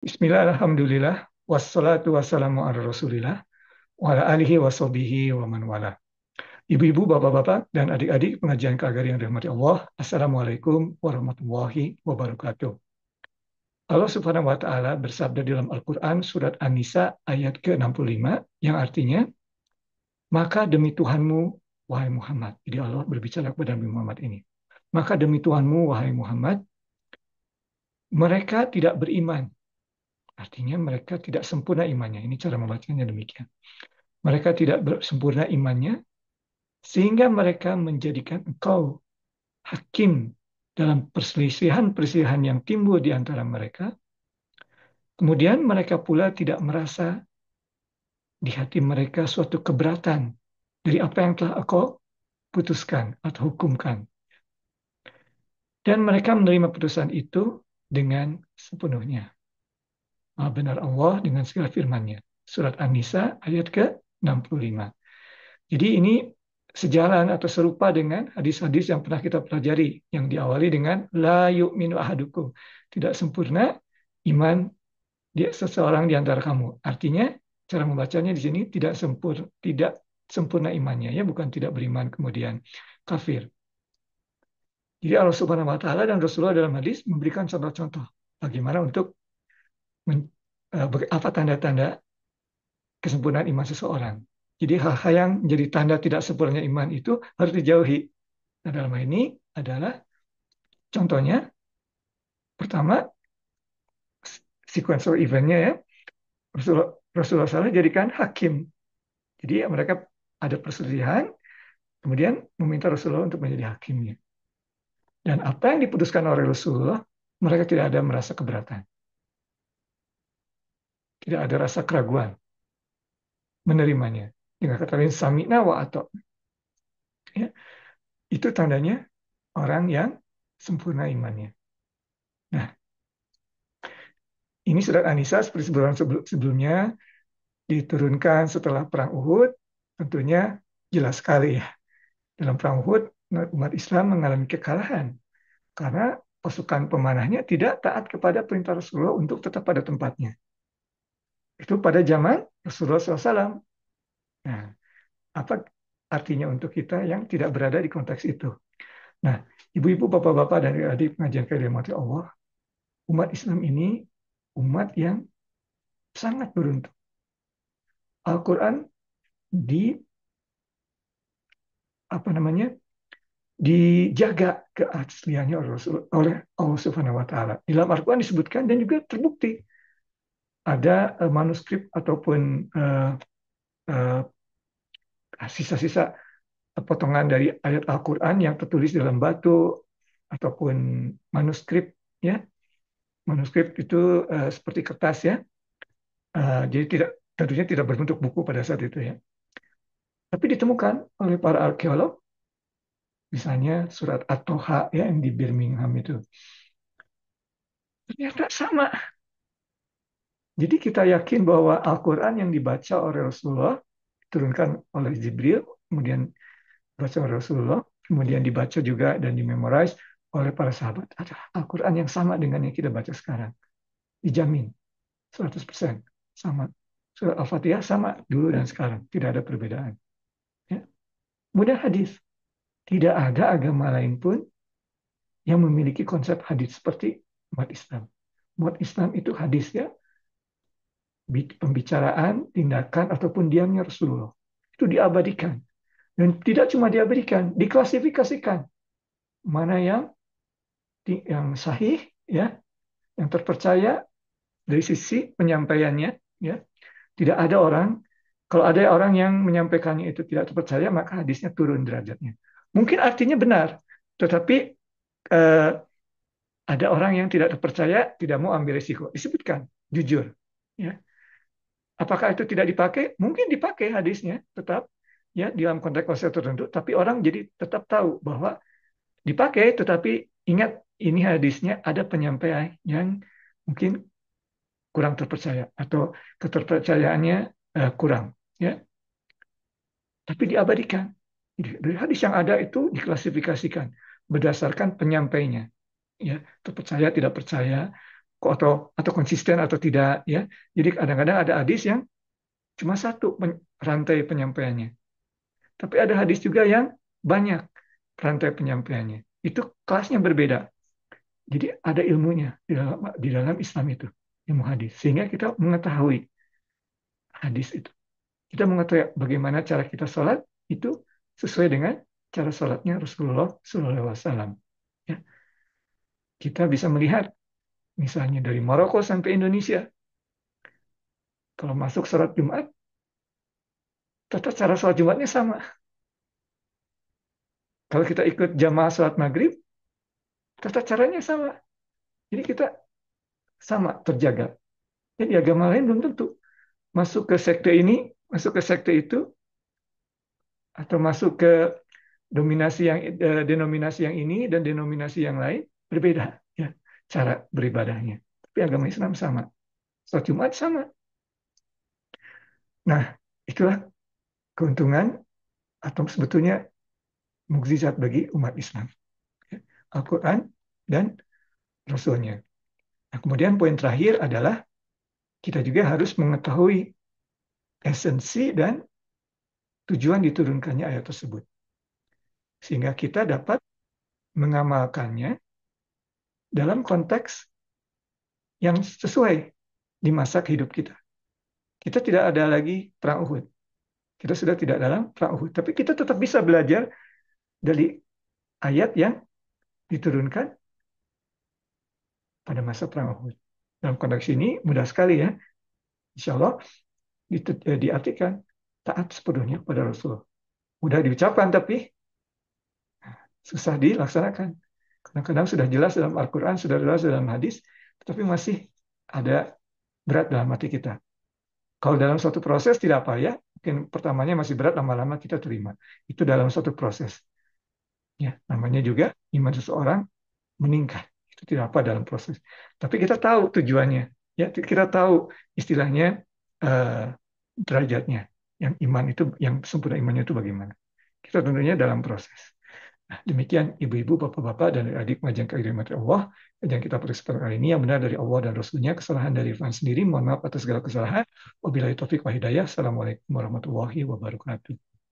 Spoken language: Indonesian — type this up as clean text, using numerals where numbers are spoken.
Bismillah, alhamdulillah, wassalatu wassalamu ala rasulillah, wa ala alihi wa sahbihi wa man wala. Ibu-ibu, bapak-bapak, dan adik-adik pengajian keagamaan yang dirahmati Allah, Assalamualaikum warahmatullahi wabarakatuh. Allah Subhanahu wa Ta'ala bersabda dalam Al-Quran surat An-Nisa ayat ke-65 yang artinya, maka demi Tuhanmu, wahai Muhammad. Jadi Allah berbicara kepada Nabi Muhammad ini. Maka demi Tuhanmu, wahai Muhammad, mereka tidak beriman. Artinya mereka tidak sempurna imannya. Ini cara membacanya demikian. Mereka tidak sempurna imannya, sehingga mereka menjadikan engkau hakim dalam perselisihan-perselisihan yang timbul di antara mereka. Kemudian mereka pula tidak merasa di hati mereka suatu keberatan dari apa yang telah engkau putuskan atau hukumkan. Dan mereka menerima putusan itu dengan sepenuhnya. Maha benar Allah dengan segala firman-Nya. Surat An-Nisa ayat ke-65. Jadi ini sejalan atau serupa dengan hadis-hadis yang pernah kita pelajari yang diawali dengan la yu'minu ahadukum. Tidak sempurna iman seseorang di antara kamu. Artinya cara membacanya di sini tidak sempurna imannya ya, bukan tidak beriman kemudian kafir. Jadi Allah Subhanahu wa taala dan Rasulullah dalam hadis memberikan contoh-contoh bagaimana untuk apa tanda-tanda kesempurnaan iman seseorang. Jadi hal-hal yang menjadi tanda tidak sempurnanya iman itu harus dijauhi. Nah, dalam hal ini adalah contohnya, pertama, sequential eventnya ya, Rasulullah SAW jadikan hakim. Jadi mereka ada perselisihan, kemudian meminta Rasulullah untuk menjadi hakimnya. Dan apa yang diputuskan oleh Rasulullah, mereka tidak ada merasa keberatan. Tidak ada rasa keraguan menerimanya. Dengan kata lain, sami'na wa ato. Ya, itu tandanya orang yang sempurna imannya. Nah, ini surat An-Nisa seperti sebelumnya diturunkan setelah Perang Uhud, tentunya jelas sekali ya. Dalam Perang Uhud, umat Islam mengalami kekalahan karena pasukan pemanahnya tidak taat kepada perintah Rasulullah untuk tetap pada tempatnya. Itu pada zaman Rasulullah SAW. Nah, apa artinya untuk kita yang tidak berada di konteks itu? Nah, ibu-ibu, bapak-bapak, dan adik pengajian kehormatan Allah, umat Islam ini umat yang sangat beruntung. Al-Quran di apa namanya dijaga keasliannya oleh Allah Subhanahu wa taala. Di dalam Al-Qur'an disebutkan dan juga terbukti ada manuskrip ataupun uh, sisa-sisa potongan dari ayat Al-Qur'an yang tertulis dalam batu ataupun manuskrip ya. Manuskrip itu seperti kertas ya. Jadi tentunya tidak berbentuk buku pada saat itu ya. Tapi ditemukan oleh para arkeolog misalnya surat At-Toha ya yang di Birmingham itu. Ternyata sama. Jadi kita yakin bahwa Al-Quran yang dibaca oleh Rasulullah, diturunkan oleh Jibril, kemudian dibaca oleh Rasulullah, kemudian dibaca juga dan dimemorize oleh para sahabat. Ada Al-Quran yang sama dengan yang kita baca sekarang. Dijamin 100% sama. Surat Al-Fatihah sama dulu dan sekarang. Tidak ada perbedaan. Ya. Kemudian hadis. Tidak ada agama lain pun yang memiliki konsep hadis seperti umat Islam. Umat Islam itu hadis ya, pembicaraan, tindakan, ataupun diamnya Rasulullah. Itu diabadikan. Dan tidak cuma diabadikan, diklasifikasikan. Mana yang sahih, ya, yang terpercaya dari sisi penyampaiannya. Ya. Tidak ada orang, kalau ada orang yang menyampaikannya itu tidak terpercaya, maka hadisnya turun derajatnya. Mungkin artinya benar, tetapi eh, ada orang yang tidak terpercaya, tidak mau ambil risiko. Disebutkan, jujur. Ya. Apakah itu tidak dipakai? Mungkin dipakai hadisnya tetap ya dalam konteks tertentu, tapi orang jadi tetap tahu bahwa dipakai, tetapi ingat ini hadisnya ada penyampaian yang mungkin kurang terpercaya atau keterpercayaannya kurang, ya. Tapi diabadikan. Jadi, dari hadis yang ada itu diklasifikasikan berdasarkan penyampainya, ya, terpercaya tidak percaya, atau konsisten atau tidak ya. Jadi kadang-kadang ada hadis yang cuma satu rantai penyampaiannya. Tapi ada hadis juga yang banyak rantai penyampaiannya. Itu kelasnya berbeda. Jadi ada ilmunya di dalam Islam itu, ilmu hadis. Sehingga kita mengetahui hadis itu. Kita mengetahui bagaimana cara kita sholat itu sesuai dengan cara sholatnya Rasulullah SAW. Ya, kita bisa melihat misalnya dari Maroko sampai Indonesia. Kalau masuk sholat Jumat, tata cara sholat Jumatnya sama. Kalau kita ikut jamaah sholat Maghrib, tata caranya sama. Jadi kita sama terjaga. Jadi agama lain belum tentu masuk ke sekte ini, masuk ke sekte itu, atau masuk ke denominasi yang ini dan denominasi yang lain berbeda ya cara beribadahnya. Tapi agama Islam sama, sholat Jumat sama. Nah, itulah keuntungan atau sebetulnya mukjizat bagi umat Islam, ya. Al-Quran dan Rasulnya. Nah, kemudian poin terakhir adalah kita juga harus mengetahui esensi dan tujuan diturunkannya ayat tersebut. Sehingga kita dapat mengamalkannya dalam konteks yang sesuai di masa hidup kita. Kita tidak ada lagi perang Uhud. Kita sudah tidak dalam perang Uhud. Tapi kita tetap bisa belajar dari ayat yang diturunkan pada masa perang Uhud. Dalam konteks ini mudah sekali ya. Insya Allah diartikan taat sepenuhnya pada Rasul. Mudah diucapkan tapi susah dilaksanakan. Kadang-kadang sudah jelas dalam Al-Quran, sudah jelas dalam hadis, tetapi masih ada berat dalam hati kita. Kalau dalam suatu proses tidak apa ya, mungkin pertamanya masih berat, lama-lama kita terima. Itu dalam suatu proses. Ya, namanya juga iman seseorang meningkat. Itu tidak apa dalam proses. Tapi kita tahu tujuannya. Ya, kita tahu istilahnya eh, derajatnya. Yang iman itu, yang sempurna imannya itu bagaimana. Kita tentunya dalam proses. Nah, demikian ibu-ibu, bapak-bapak, dan adik pengajian keagama Allah yang kita periksa kali ini yang benar dari Allah dan Rasulnya, kesalahan dari Irfan sendiri. Mohon maaf atas segala kesalahan. Wabillahi taufiq wa hidayah. Assalamualaikum warahmatullahi wabarakatuh.